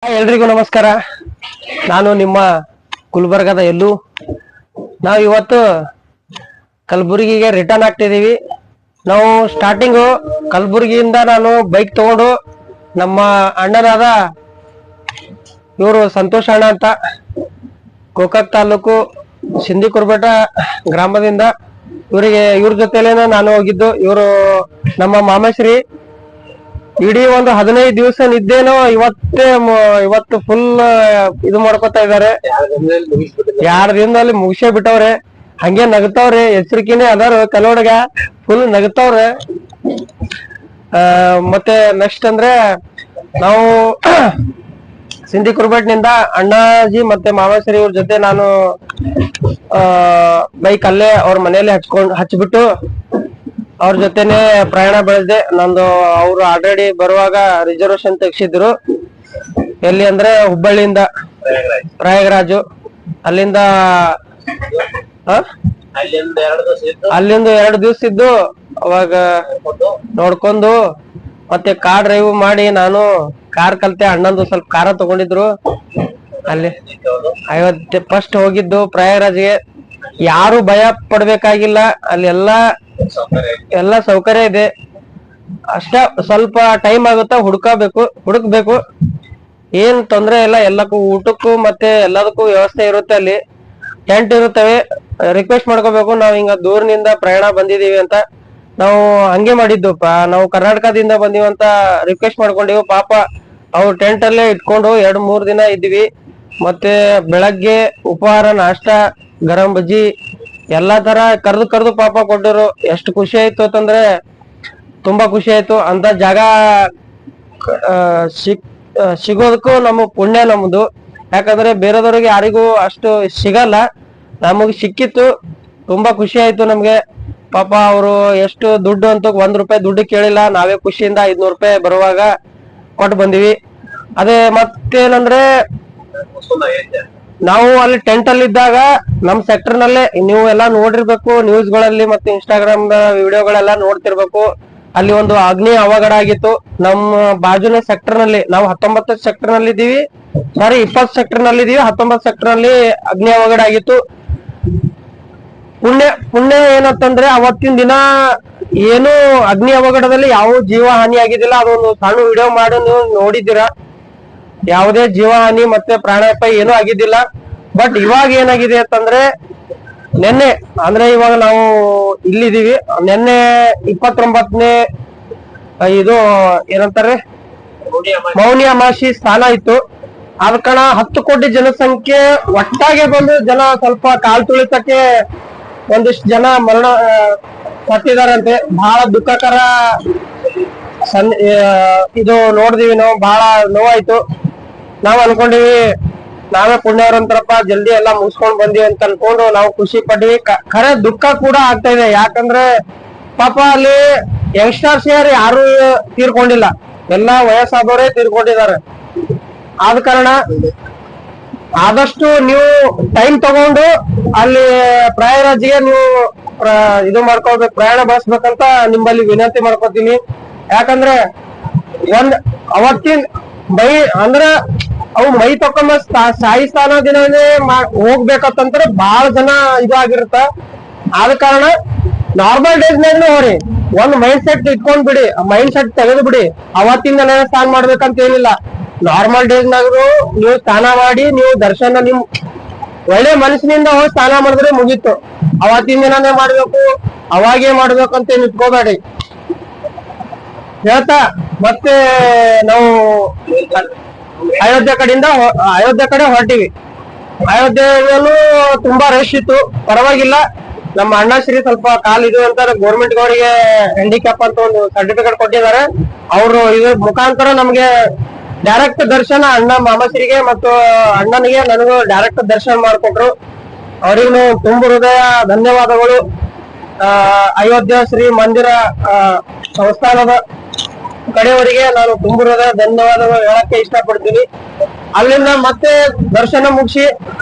ಎಲ್ರಿಗೂ ನಮಸ್ಕಾರ. ನಾನು ನಿಮ್ಮ ಗುಲ್ಬರ್ಗದ ಎಲ್ಲೂ. ನಾವು ಇವತ್ತು ಕಲಬುರಗಿಗೆ ರಿಟರ್ನ್ ಆಗ್ತಿದೀವಿ. ನಾವು ಸ್ಟಾರ್ಟಿಂಗು ಕಲಬುರಗಿಯಿಂದ ನಾನು ಬೈಕ್ ತಗೊಂಡು ನಮ್ಮ ಅಣ್ಣನಾದ ಇವರು ಸಂತೋಷ್ ಅಣ್ಣ ಅಂತ ಗೋಕಾಕ್ ತಾಲೂಕು ಸಿಂಧಿ ಕುರ್ಬೇಟ ಗ್ರಾಮದಿಂದ ಇವ್ರ ಜೊತೆಲೇನ ನಾನು ಹೋಗಿದ್ದು. ಇವರು ನಮ್ಮ ಮಾಮೇಶ್ರೀ. ಇಡೀ ಒಂದು 15 ದಿವಸ ನಿದ್ದೇನೋ ಇವತ್ತು ಫುಲ್ ಇದು ಮಾಡ್ಕೊತಾ ಇದಾರೆ. 2 ದಿನದಲ್ಲಿ ಮುಗಿಸೇ ಬಿಟ್ಟವ್ರೆ. ಹಂಗೆ ನಗತಾವ್ರೆ, ಎಚ್ಚರಿಕೆನೆ ಅದಾರ ಕೆಲವೊಳಗ ಫುಲ್ ನಗತಾವ್ರೆ. ಮತ್ತೆ ನೆಕ್ಸ್ಟ್ ಅಂದ್ರೆ ನಾವು ಸಿಂಧಿ ಕುರ್ಬೇಟ್ನಿಂದ ಅಣ್ಣಾಜಿ ಮತ್ತೆ ಮಾಮಾಶ್ರೀ ಇವ್ರ ಜೊತೆ ನಾನು ಬೈಕ್ ಅಲ್ಲೇ ಅವ್ರ ಮನೆಯಲ್ಲೇ ಹಚ್ಬಿಟ್ಟು ಅವ್ರ ಜೊತೆನೆ ಪ್ರಯಾಣ ಬೆಳೆದೆ. ನಂದು ಅವ್ರು ಆಲ್ರೆಡಿ ಬರುವಾಗ ರಿಸರ್ವೇಶನ್ ತೆಗ್ಸಿದ್ರು. ಎಲ್ಲಿ ಅಂದ್ರೆ ಹುಬ್ಬಳ್ಳಿಯಿಂದ ಪ್ರಯಾಗರಾಜು. ಅಲ್ಲಿಂದ 2 ದಿವಸ ಇದ್ದು ಅವಾಗ ನೋಡ್ಕೊಂಡು ಮತ್ತೆ ಕಾರ್ ಡ್ರೈವ್ ಮಾಡಿ ನಾನು ಕಾರ್ ಕಲ್ತೆ. ಅಣ್ಣಂದು ಸ್ವಲ್ಪ ಕಾರ ತಗೊಂಡಿದ್ರು. ಅಲ್ಲಿ ಫಸ್ಟ್ ಹೋಗಿದ್ದು ಪ್ರಯಾಗರಾಜ್ಗೆ. ಯಾರು ಭಯ ಪಡ್ಬೇಕಾಗಿಲ್ಲ, ಅಲ್ಲಿ ಎಲ್ಲ ಸೌಕರ್ಯ ಇದೆ. ಅಷ್ಟ ಸ್ವಲ್ಪ ಟೈಮ್ ಆಗುತ್ತಾ ಹುಡುಕ್ಬೇಕು. ಏನ್ ತೊಂದ್ರೆ ಇಲ್ಲ. ಎಲ್ಲಕ್ಕೂ ಊಟಕ್ಕೂ ಮತ್ತೆ ಎಲ್ಲದಕ್ಕೂ ವ್ಯವಸ್ಥೆ ಇರುತ್ತೆ. ಅಲ್ಲಿ ಟೆಂಟ್ ಇರುತ್ತವೆ. ರಿಕ್ವೆಸ್ಟ್ ಮಾಡ್ಕೋಬೇಕು, ನಾವ್ ಹಿಂಗ ದೂರನಿಂದ ಪ್ರಯಾಣ ಬಂದಿದೀವಿ ಅಂತ. ನಾವು ಹಂಗೆ ಮಾಡಿದ್ದು. ನಾವು ಕರ್ನಾಟಕದಿಂದ ಬಂದಿವಂತ ರಿಕ್ವೆಸ್ಟ್ ಮಾಡ್ಕೊಂಡಿವಿ. ಪಾಪ ಅವ್ರು ಟೆಂಟ್ ಅಲ್ಲೇ ಇಟ್ಕೊಂಡು 2-3 ದಿನ ಇದ್ವಿ. ಮತ್ತೆ ಬೆಳಗ್ಗೆ ಉಪಹಾರ, ನಾಷ್ಟ, ಗರಂ ಬಜ್ಜಿ ಎಲ್ಲಾ ತರ ಕರ್ದು ಪಾಪ ಕೊಟ್ಟರು. ಎಷ್ಟು ಖುಷಿ ಆಯ್ತು ಅಂತಂದ್ರೆ ತುಂಬಾ ಖುಷಿ ಆಯ್ತು. ಅಂತ ಜಾಗ ಸಿಗೋದಕ್ಕೂ ನಮ್ಮ ಪುಣ್ಯ ನಮ್ದು. ಯಾಕಂದ್ರೆ ಬೇರೆದವ್ರಿಗೆ ಯಾರಿಗೂ ಅಷ್ಟು ಸಿಗಲ್ಲ. ನಮಗ್ ಸಿಕ್ಕಿತ್ತು, ತುಂಬಾ ಖುಷಿ ಆಯ್ತು ನಮ್ಗೆ. ಪಾಪ ಅವರು ಎಷ್ಟು ದುಡ್ಡು ಅಂತ 1 ರೂಪಾಯಿ ದುಡ್ಡು ಕೇಳಿಲ್ಲ. ನಾವೇ ಖುಷಿಯಿಂದ 500 ರೂಪಾಯಿ ಬರುವಾಗ ಕೊಟ್ಟು ಬಂದಿವಿ. ಅದೇ ಮತ್ತೇನಂದ್ರೆ ನಾವು ಅಲ್ಲಿ ಟೆಂಟ್ ಅಲ್ಲಿ ಇದ್ದಾಗ ನಮ್ ಸೆಕ್ಟರ್ ನಲ್ಲೇ ನೀವು ಎಲ್ಲಾ ನೋಡಿರ್ಬೇಕು, ನ್ಯೂಸ್ ಗಳಲ್ಲಿ ಮತ್ತೆ ಇನ್ಸ್ಟಾಗ್ರಾಮ್ ವಿಡಿಯೋಗಳೆಲ್ಲ ನೋಡ್ತಿರ್ಬೇಕು. ಅಲ್ಲಿ ಒಂದು ಅಗ್ನಿ ಅವಘಡ ಆಗಿತ್ತು ನಮ್ಮ ಬಾಜುನ ಸೆಕ್ಟರ್ ನಲ್ಲಿ. ನಾವು 19 ಸೆಕ್ಟರ್ ನಲ್ಲಿ ಇದೀವಿ, 20 ಸೆಕ್ಟರ್ ನಲ್ಲಿ ಇದೀವಿ. 19 ಸೆಕ್ಟರ್ ನಲ್ಲಿ ಅಗ್ನಿ ಅವಘಡ ಆಗಿತ್ತು. ಪುಣ್ಯ ಏನಂತಂದ್ರೆ ಅವತ್ತಿನ ದಿನ ಏನು ಅಗ್ನಿ ಅವಘಡದಲ್ಲಿ ಯಾವ ಜೀವ ಹಾನಿ ಆಗಿದ್ದಿಲ್ಲ. ಅದೊಂದು ಸಣ್ಣ ವಿಡಿಯೋ ಮಾಡಿ ನೀವು ನೋಡಿದ್ದೀರಾ. ಯಾವುದೇ ಜೀವ ಹಾನಿ ಮತ್ತೆ ಪ್ರಾಣಾಪಾಯ ಏನೂ ಆಗಿದ್ದಿಲ್ಲ. ಬಟ್ ಇವಾಗ ಏನಾಗಿದೆ ಅಂತಂದ್ರೆ ನೆನ್ನೆ ಅಂದ್ರೆ ಇವಾಗ ನಾವು ಇಲ್ಲಿದೀವಿ. ನೆನ್ನೆ 29ನೇ ಇದು ಏನಂತಾರೆ ಮೌನಿ ಅಮಾವಾಸ್ಯೆ ಸ್ಥಾನ ಇತ್ತು. ಆದ ಕಾರಣ 10 ಕೋಟಿ ಜನಸಂಖ್ಯೆ ಒಟ್ಟಾಗೆ ಬಂದು ಜನ ಸ್ವಲ್ಪ ಕಾಲ್ ತುಳಿತಕ್ಕೆ ಒಂದಿಷ್ಟು ಜನ ಮರಣ ಸತ್ತಿದಾರಂತೆ. ಬಹಳ ದುಃಖಕರ ಇದು ನೋಡಿದೀವಿ ನಾವು. ಬಹಳ ನೋವಾಯ್ತು. ನಾವ್ ಅನ್ಕೊಂಡಿವಿ ನಾವೇ ಪುಣ್ಯವಂತರಪ್ಪ, ಜಲ್ದಿ ಎಲ್ಲಾ ಮುಗಿಸ್ಕೊಂಡ್ ಬಂದಿವಿ ಅಂತ ಅನ್ಕೊಂಡು ನಾವು ಖುಷಿ ಪಟ್ವಿ. ಖರೆ ದುಃಖ ಕೂಡ ಆಗ್ತಾ ಇದೆ. ಯಾಕಂದ್ರೆ ಪಾಪ ಅಲ್ಲಿ ಯಂಗ್ಸ್ಟರ್ಸ್ ಯಾರು ತೀರ್ಕೊಂಡಿಲ್ಲ, ಎಲ್ಲಾ ವಯಸ್ಸಾದವರೇ ತೀರ್ಕೊಂಡಿದ್ದಾರೆ. ಆದ ಕಾರಣ ಆದಷ್ಟು ನೀವು ಟೈಮ್ ತಗೊಂಡು ಅಲ್ಲಿ ಪ್ರಯಾಗರಾಜ್ಗೆ ನೀವು ಇದು ಮಾಡ್ಕೊಳ್ಬೇಕು, ಪ್ರಯಾಣ ಬಳಸ್ಬೇಕಂತ ನಿಮ್ಮಲ್ಲಿ ವಿನಂತಿ ಮಾಡ್ಕೊತೀನಿ. ಯಾಕಂದ್ರೆ ಅವತ್ತಿನ ಮೈ ಅಂದ್ರ ಅವು ಮೈ ತಕೊಂಬ ಸಾಯಿ ಸ್ಥಾನ ದಿನನೇ ಹೋಗ್ಬೇಕಂತಂದ್ರೆ ಬಹಳ ಜನ ಇದಾಗಿರುತ್ತ. ಆದ ಕಾರಣ ನಾರ್ಮಲ್ ಡೇಸ್ ನಾಗ್ನು ಹೋರಿ. ಒಂದ್ ಮೈಂಡ್ ಸೆಟ್ ಇಟ್ಕೊಂಡ್ ಬಿಡಿ, ಮೈಂಡ್ ಸೆಟ್ ತೆಗೆದು ಬಿಡಿ. ಅವತ್ತಿನ ದಿನ ಸ್ನಾನ ಮಾಡ್ಬೇಕಂತ ಏನಿಲ್ಲ. ನಾರ್ಮಲ್ ಡೇಸ್ ನಾಗ್ರು ನೀವು ಸ್ನಾನ ಮಾಡಿ ನೀವು ದರ್ಶನ ನಿಮ್ ಒಳ್ಳೆ ಮನಸ್ಸಿನಿಂದ ಹೋಗಿ ಸ್ನಾನ ಮಾಡಿದ್ರೆ ಮುಗೀತು. ಅವತ್ತಿನ ದಿನನೇ ಮಾಡ್ಬೇಕು, ಅವಾಗೇ ಮಾಡ್ಬೇಕಂತ ಏನ್ ಇಟ್ಕೋಬೇಡಿ ಹೇಳ್ತಾ. ಮತ್ತೆ ನಾವು ಅಯೋಧ್ಯೆ ಕಡೆ ಹೊರಟಿವಿ. ಅಯೋಧ್ಯೆಯಲ್ಲೂ ತುಂಬಾ ರಶ್ ಇತ್ತು, ಪರವಾಗಿಲ್ಲ. ನಮ್ಮ ಅಣ್ಣಶ್ರೀ ಸ್ವಲ್ಪ ಕಾಲಿದು ಅಂತ ಗೌರ್ಮೆಂಟ್ ಅವರಿಗೆ ಹ್ಯಾಂಡಿಕ್ಯಾಪ್ ಅಂತ ಒಂದು ಸರ್ಟಿಫಿಕೇಟ್ ಕೊಟ್ಟಿದ್ದಾರೆ. ಅವರು ಇದ್ರ ಮುಖಾಂತರ ನಮ್ಗೆ ಡೈರೆಕ್ಟ್ ದರ್ಶನ ಅಣ್ಣ ಮಾಮಾಶ್ರೀಗೆ ಮತ್ತು ಅಣ್ಣನಿಗೆ ನನಗೂ ಡೈರೆಕ್ಟ್ ದರ್ಶನ ಮಾಡಿಕೊಟ್ರು. ಅವರಿಗೂ ತುಂಬ ಹೃದಯ ಧನ್ಯವಾದಗಳು. ಅಯೋಧ್ಯ ಶ್ರೀ ಮಂದಿರ ಸಂಸ್ಥಾನದ ಕಡೆಯವರಿಗೆ ನಾನು ತುಂಬ ಹೃದಯ ಧನ್ಯವಾದಗಳು ಹೇಳಕ್ಕೆ ಇಷ್ಟಪಡ್ತೀನಿ. ಅಲ್ಲಿಂದ ಮತ್ತೆ ದರ್ಶನ ಮುಗಿಸಿ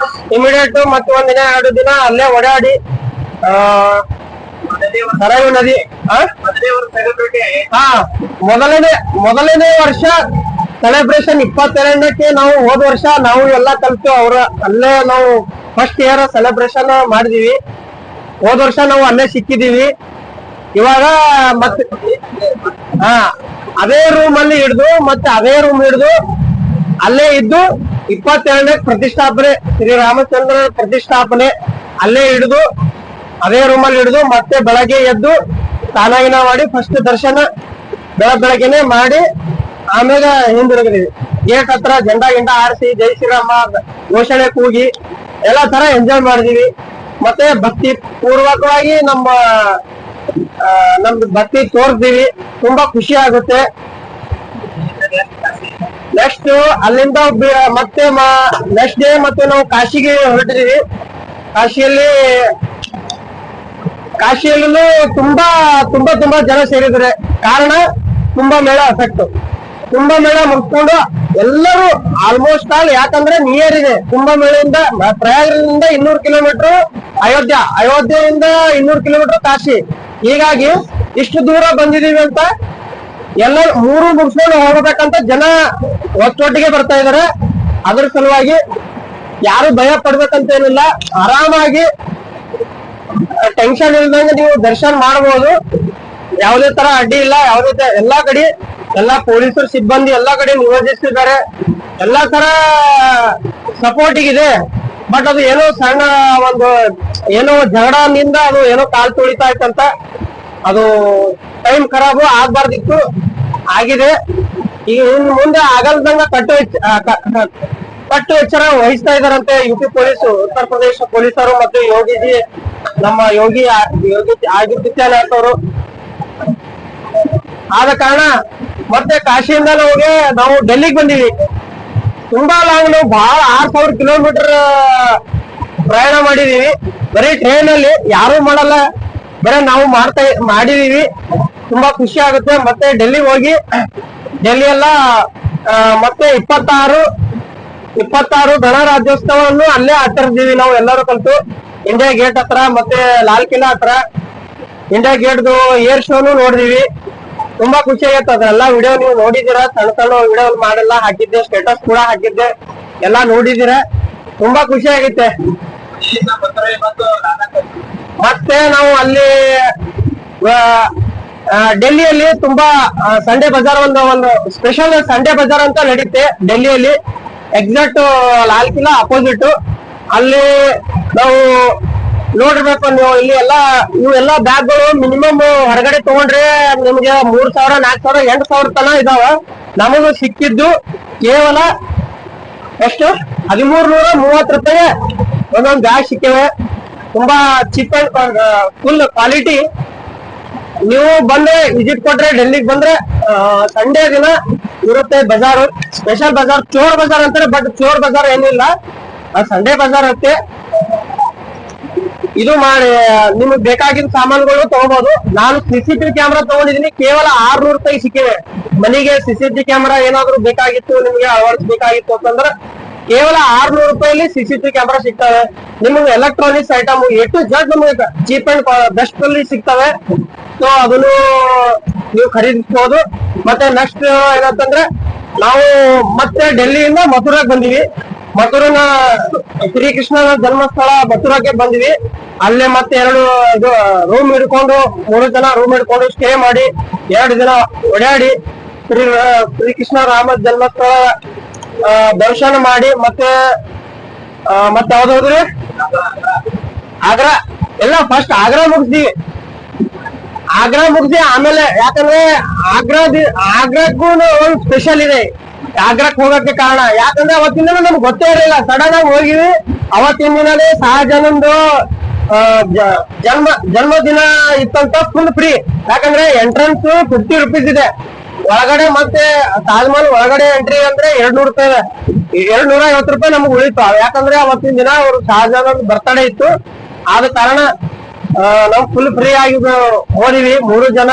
ಇಮಿಡಿಯೇಟ್ ಮತ್ತೆ 1 ದಿನ 2 ದಿನ ಅಲ್ಲೇ ಓಡಾಡಿ ಸರಾಯು ನದಿ ಮೊದಲನೇ ವರ್ಷ ಸೆಲೆಬ್ರೇಷನ್ 22ಕ್ಕೆ ನಾವು ಹೋದ ವರ್ಷ ನಾವು ಎಲ್ಲಾ ಕಲ್ತು ಅಲ್ಲೇ ನಾವು ಫಸ್ಟ್ ಇಯರ್ ಸೆಲೆಬ್ರೇಷನ್ ಮಾಡಿದೀವಿ. ಹೋದ ವರ್ಷ ನಾವು ಅಲ್ಲೇ ಸಿಕ್ಕಿದೀವಿ. ಇವಾಗ ಮತ್ತೆ ಅದೇ ರೂಮ್ ಅಲ್ಲಿ ಹಿಡ್ದು ಮತ್ತೆ ಅದೇ ರೂಮ್ ಹಿಡ್ದು ಅಲ್ಲೇ ಇದ್ದು 22ನೇ ಪ್ರತಿಷ್ಠಾಪನೆ ಶ್ರೀರಾಮಚಂದ್ರ ಪ್ರತಿಷ್ಠಾಪನೆ ಅಲ್ಲೇ ಹಿಡಿದು ಅದೇ ರೂಮಲ್ಲಿ ಹಿಡಿದು ಮತ್ತೆ ಬೆಳಗ್ಗೆ ಎದ್ದು ಸ್ನಾನ ಮಾಡಿ ಫಸ್ಟ್ ದರ್ಶನ ಬೆಳಗ್ಗೆನೆ ಮಾಡಿ ಆಮೇಲೆ ಹಿಂದಿರುಗಿದೀವಿ. ಗೇಟ್ ಹತ್ರ ಜೆಂಡಾ ಹಾರಿಸಿ ಜೈ ಶ್ರೀರಾಮ ಘೋಷಣೆ ಕೂಗಿ ಎಲ್ಲಾ ತರ ಎಂಜಾಯ್ ಮಾಡಿದೀವಿ. ಮತ್ತೆ ಭಕ್ತಿ ಪೂರ್ವಕವಾಗಿ ನಮ್ದು ಭಕ್ತಿ ತೋರಿಸ್ತೀವಿ. ತುಂಬಾ ಖುಷಿ ಆಗುತ್ತೆ. ನೆಕ್ಸ್ಟ್ ಅಲ್ಲಿಂದ ಮತ್ತೆ ನೆಕ್ಸ್ಟ್ ಡೇ ಮತ್ತೆ ನಾವು ಕಾಶಿಗೆ ಹೊರಟಿದೀವಿ. ಕಾಶಿಯಲ್ಲೂ ತುಂಬಾ ತುಂಬಾ ತುಂಬಾ ಜನ ಸೇರಿದ್ದಾರೆ. ಕಾರಣ ಕುಂಭಮೇಳ ಎಫೆಕ್ಟ್. ಕುಂಭಮೇಳ ಮುಗಿಸ್ಕೊಂಡು ಎಲ್ಲರೂ ಆಲ್ಮೋಸ್ಟ್ ಆಲ್, ಯಾಕಂದ್ರೆ ನಿಯರ್ ಇದೆ ಕುಂಭಮೇಳೆಯಿಂದ. ಪ್ರಯಾಗದಿಂದ 200 ಕಿಲೋಮೀಟರ್ ಅಯೋಧ್ಯೆಯಿಂದ 200 ಕಿಲೋಮೀಟರ್ ಕಾಶಿ. ಹೀಗಾಗಿ ಇಷ್ಟು ದೂರ ಬಂದಿದೀವಿ ಅಂತ ಎಲ್ಲ ಮೂರು ಮುಗಿಸ್ಕೊಂಡು ಹೋಗ್ಬೇಕಂತ ಜನ ಒಟ್ಟೊಟ್ಟಿಗೆ ಬರ್ತಾ ಇದಾರೆ. ಅದ್ರ ಸಲುವಾಗಿ ಯಾರು ಭಯ ಪಡ್ಬೇಕಂತ ಏನಿಲ್ಲ. ಆರಾಮಾಗಿ ಟೆನ್ಷನ್ ಇಲ್ದಂಗೆ ನೀವು ದರ್ಶನ ಮಾಡಬಹುದು. ಯಾವುದೇ ತರ ಅಡ್ಡಿ ಇಲ್ಲ. ಎಲ್ಲಾ ಕಡೆ ಎಲ್ಲಾ ಪೊಲೀಸರು ಸಿಬ್ಬಂದಿ ಎಲ್ಲಾ ಕಡೆ ನಿಯೋಜಿಸಿದ್ದಾರೆ. ಎಲ್ಲಾ ತರ ಸಪೋರ್ಟಿಗೆ ಇದೆ. ಬಟ್ ಅದು ಏನೋ ಸಣ್ಣ ಏನೋ ಜಗಳನಿಂದ ಅದು ಏನೋ ಕಾಲ್ ತುಳಿತಾ ಇತ್ತಂತ. ಅದು ಟೈಮ್ ಖರಾಬು ಆಗ್ಬಾರ್ದಿತ್ತು, ಆಗಿದೆ. ಈಗ ಇನ್ನು ಮುಂದೆ ಆಗಲ್ದಂಗ ಕಟ್ಟು ಎಚ್ಚರ ವಹಿಸ್ತಾ ಇದಾರಂತೆ ಯುಪಿ ಪೊಲೀಸರು, ಉತ್ತರ ಪ್ರದೇಶ ಪೊಲೀಸರು ಮತ್ತು ನಮ್ಮ ಯೋಗಿ ಆದಿತ್ಯನಾಥ್ ಅವರು. ಆದ ಕಾರಣ ಮತ್ತೆ ಕಾಶಿಯಿಂದ ನಾವು ಡೆಲ್ಲಿಗೆ ಬಂದಿವಿ. ತುಂಬಾ ಲಾಂಗ್, ನಾವು ಬಹಳ 6000 ಕಿಲೋಮೀಟರ್ ಪ್ರಯಾಣ ಮಾಡಿದೀವಿ. ಬರೀ ಟ್ರೈನ್ ಅಲ್ಲಿ ಯಾರು ಮಾಡಲ್ಲ, ಬರೀ ನಾವು ಮಾಡಿದೀವಿ. ತುಂಬಾ ಖುಷಿ ಆಗುತ್ತೆ. ಮತ್ತೆ ಡೆಲ್ಲಿಗೆ ಹೋಗಿ ಡೆಲ್ಲಿ ಎಲ್ಲ ಮತ್ತೆ 26 ಗಣರಾಜ್ಯೋತ್ಸವವನ್ನು ಅಲ್ಲೇ ಆಚರಿಸಿದೀವಿ ನಾವು ಎಲ್ಲರೂ ಕಲ್ತು. ಇಂಡಿಯಾ ಗೇಟ್ ಹತ್ರ ಮತ್ತೆ ಲಾಲ್ ಕಿಲಾ ಹತ್ರ ಇಂಡಿಯಾ ಗೇಟ್ದು ಏರ್ ಶೋನು ನೋಡಿದೀವಿ. ತುಂಬಾ ಖುಷಿ ಆಗತ್ತೆ. ಅದೆಲ್ಲ ವಿಡಿಯೋ ನೀವು ನೋಡಿದೀರಾ. ಸಣ್ಣ ಸಣ್ಣ ವಿಡಿಯೋ ಮಾಡೆಲ್ಲ ಹಾಕಿದ್ದೆ, ಸ್ಟೇಟಸ್ ಕೂಡ ಹಾಕಿದ್ದೆ, ಎಲ್ಲಾ ನೋಡಿದೀರಾ. ತುಂಬಾ ಖುಷಿ ಆಗುತ್ತೆ. ಮತ್ತೆ ನಾವು ಅಲ್ಲಿ ಡೆಲ್ಲಿಯಲ್ಲಿ ತುಂಬಾ ಸಂಡೇ ಬಜಾರ್ ಒಂದು ಸ್ಪೆಷಲ್ ಸಂಡೇ ಬಜಾರ್ ಅಂತ ನಡೆಯುತ್ತೆ ಡೆಲ್ಲಿಯಲ್ಲಿ. ಎಕ್ಸಾಕ್ಟ್ ಲಾಲ್ ಕಿಲಾ ಅಪೋಸಿಟ್. ಅಲ್ಲಿ ನಾವು ನೋಡಿರ್ಬೇಕು ನೀವು. ಇಲ್ಲಿ ಇವೆಲ್ಲ ಬ್ಯಾಗ್ಗಳು ಮಿನಿಮಮ್ ಹೊರಗಡೆ ತಗೊಂಡ್ರೆ ನಿಮ್ಗೆ 3000, 4000, 8000 ತನ ಇದಾವ. ನಮಗೂ ಸಿಕ್ಕಿದ್ದು ಕೇವಲ ಎಷ್ಟು 1330 ರೂಪಾಯಿ ಒಂದೊಂದು ಬ್ಯಾಗ್ ಸಿಕ್ಕಿವೆ. ತುಂಬಾ ಚೀಪ್ ಅಂಡ್ ಫುಲ್ ಕ್ವಾಲಿಟಿ. ನೀವು ಬಂದ್ರೆ ವಿಸಿಟ್ ಕೊಟ್ರೆ ಡೆಲ್ಲಿಗೆ ಬಂದ್ರೆ ಸಂಡೇ ದಿನ ಇರುತ್ತೆ ಬಜಾರ್, ಸ್ಪೆಷಲ್ ಬಜಾರ್, ಚೋರ್ ಬಜಾರ್ ಅಂತಾರೆ. ಬಟ್ ಚೋರ್ ಬಜಾರ್ ಏನಿಲ್ಲ, ಸಂಡೇ ಬಜಾರ್ ಇರುತ್ತೆ. ಇದು ಮಾಡಿ ನಿಮಗ್ ಬೇಕಾಗಿದ್ದ ಸಾಮಾನುಗಳು ತಗೋಬಹುದು. ನಾನು CCTV ಕ್ಯಾಮ್ರಾ ತಗೊಂಡಿದ್ದೀನಿ, ಕೇವಲ 600 ರೂಪಾಯಿ ಸಿಕ್ಕಿವೆ. ಮನೆಗೆ CCTV ಕ್ಯಾಮ್ರಾ ಏನಾದ್ರು ಬೇಕಾಗಿತ್ತು, ನಿಮ್ಗೆ ಅಳವಡಿಸಬೇಕಾಗಿತ್ತು ಅಂತಂದ್ರೆ ಕೇವಲ 600 ರೂಪಾಯಿಲಿ CCTV ಕ್ಯಾಮ್ರಾ ಸಿಗ್ತವೆ. ನಿಮ್ಗೆ ಎಲೆಕ್ಟ್ರಾನಿಕ್ಸ್ ಐಟಮ್ ಟು Z ನಮ್ಗೆ ಚೀಪ್ ಅಂಡ್ ಬೆಸ್ಟ್ ಅಲ್ಲಿ ಸಿಗ್ತವೆ. ಸೊ ಅದನ್ನು ನೀವು ಖರೀದಿಸಬಹುದು. ಮತ್ತೆ ನೆಕ್ಸ್ಟ್ ಏನಂತಂದ್ರೆ ನಾವು ಮತ್ತೆ ಡೆಲ್ಲಿಯಿಂದ ಮಥುರಾಗೆ ಬಂದಿವಿ. ಮಥುರಾನ ಶ್ರೀಕೃಷ್ಣನ ಜನ್ಮಸ್ಥಳ ಮಥುರಾಕ್ಕೆ ಬಂದಿವಿ. ಅಲ್ಲೇ ಮತ್ತೆ 2 ರೂಮ್ ಹಿಡ್ಕೊಂಡು 3 ಜನ ರೂಮ್ ಹಿಡ್ಕೊಂಡು ಸ್ಟೇ ಮಾಡಿ 2 ದಿನ ಓಡಾಡಿ ಶ್ರೀಕೃಷ್ಣ ರಾಮ ಜನ್ಮಸ್ಥಳ ದರ್ಶನ ಮಾಡಿ ಮತ್ತೆ ಯಾವ್ದು ಹೋದ್ರಿ ಆಗ್ರಾ. ಎಲ್ಲ ಫಸ್ಟ್ ಆಗ್ರಾ ಮುಗಿಸಿ ಆಮೇಲೆ, ಯಾಕಂದ್ರೆ ಆಗ್ರಾಕ್ಕೂ ಒಂದು ಸ್ಪೆಷಲ್ ಇದೆ. ಆಗ್ರಾಕ್ ಹೋಗಕ್ಕೆ ಕಾರಣ ಯಾಕಂದ್ರೆ ಅವತ್ತಿನ ದಿನ ನಮ್ಗೆ ಗೊತ್ತೇ ಇರಲಿಲ್ಲ. ಸಡನ್ ಆಗಿ ಹೋಗಿವಿ. ಅವತ್ತಿನ ದಿನನೇ ಶಹಜಾನಂದು ಜನ್ಮದಿನ ಇತ್ತಂತ ಫುಲ್ ಫ್ರೀ. ಯಾಕಂದ್ರೆ ಎಂಟ್ರೆನ್ಸ್ 50 ರೂಪೀಸ್ ಇದೆ. ಒಳಗಡೆ ಮತ್ತೆ ತಾಜ್ ಮಹಲ್ ಒಳಗಡೆ ಎಂಟ್ರಿ ಅಂದ್ರೆ 200 ರೂಪಾಯಿ ಇದೆ. 250 ರೂಪಾಯಿ ನಮ್ಗೆ ಉಳಿತು. ಯಾಕಂದ್ರೆ ಅವತ್ತಿನ ದಿನ ಅವ್ರು ಶಹಜಾನಂದ್ ಬರ್ತಡೇ ಇತ್ತು. ಆದ ಕಾರಣ ನಾವು ಫುಲ್ ಫ್ರೀ ಆಗಿ ಹೋದಿವಿ. 3 ಜನ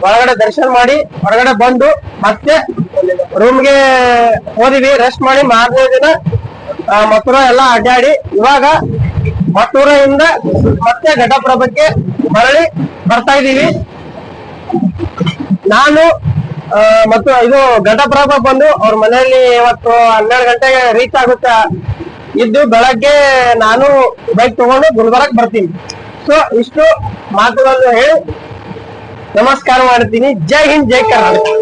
ಒಳಗಡೆ ದರ್ಶನ ಮಾಡಿ ಹೊರಗಡೆ ಬಂದು ಮತ್ತೆ ರೂಮ್ಗೆ ಹೋದಿವಿ. ರೆಸ್ಟ್ ಮಾಡಿ ಮಾರನೇ ದಿನ ಮಥುರಾ ಎಲ್ಲ ಅಡ್ಡಾಡಿ ಇವಾಗ ಮಥುರಾದಿಂದ ಮತ್ತೆ ಘಟಪ್ರಭಕ್ಕೆ ಮರಳಿ ಬರ್ತಾ ಇದೀವಿ. ನಾನು ಮತ್ತು ಇದು ಘಟಪ್ರಭ ಬಂದು ಅವ್ರ ಮನೆಯಲ್ಲಿ ಇವತ್ತು 12 ಗಂಟೆಗೆ ರೀಚ್ ಆಗುತ್ತೆ ಇದ್ದು ಬೆಳಗ್ಗೆ ನಾನು ಬೈಕ್ ತಗೊಂಡು ಗುಲ್ಬರ್ಗ್ ಬರ್ತೀನಿ. ಸೊ ಇಷ್ಟು ಮಾತುಗಳನ್ನು ಹೇಳಿ ನಮಸ್ಕಾರ ಮಾಡ್ತೀನಿ. ಜೈ ಹಿಂದ್, ಜೈ ಕರ್ನಾಟಕ.